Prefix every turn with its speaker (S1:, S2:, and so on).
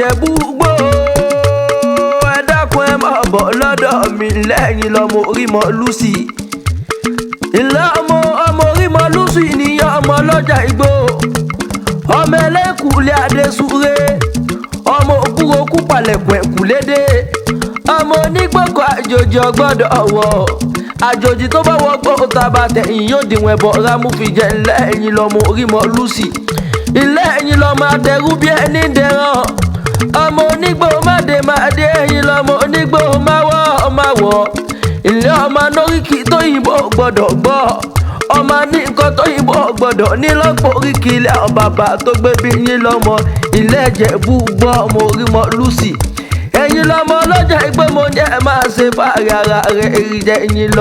S1: Ìjẹ̀bú Igbó ẹ dákun ẹ máa bọ̀ lọ́dọ̀ mi lẹ́yìn lọ́mọ Orímọ Lucy. Ìlà ọmọ Orímọ Lucy nìyẹn ọmọ lọ́jà Igbó. Ọmọ ẹlẹ́kùlé Adésúré, ọmọ òkúrokú palẹ̀kùn ẹ̀kúlédè. Ọmọ onígbọ̀kọ̀ àjòjì ọgbọ́dọ̀ wọ̀. Àjòjì tó bá wọgbọ́ tàbá tẹ̀yìn yóò dìwọ̀n ẹ̀bọ̀ rámúfìjẹ́ lẹ́yìn lọ́mọ Orímọ Lucy. Ilé ẹ̀yìn lọ́mọ adẹ̀rú bí ẹni dẹ̀ràn. Ọmọ onígbò máde ẹ̀yìn lọ́mọ onígbò máwọ̀. Ilé ọmọ anóríkì tóyìnbó gbọ́dọ̀ gbọ́. Ọmọ ní nǹkan tóyìnbó gbọ́dọ̀ ní lọ́pọ̀ oríkì ilé àwọn bàbá tó gbé bí yín lọ́mọ. Ilé Ìjẹ̀bú Igbó ọmọ Orímọ Lucy. Ẹ̀yin lọ́mọ lọ́jà Igbó mo ní ẹ máa ṣe fàárẹ̀ ara rẹ̀ èrìjẹ ẹ̀yin lọ.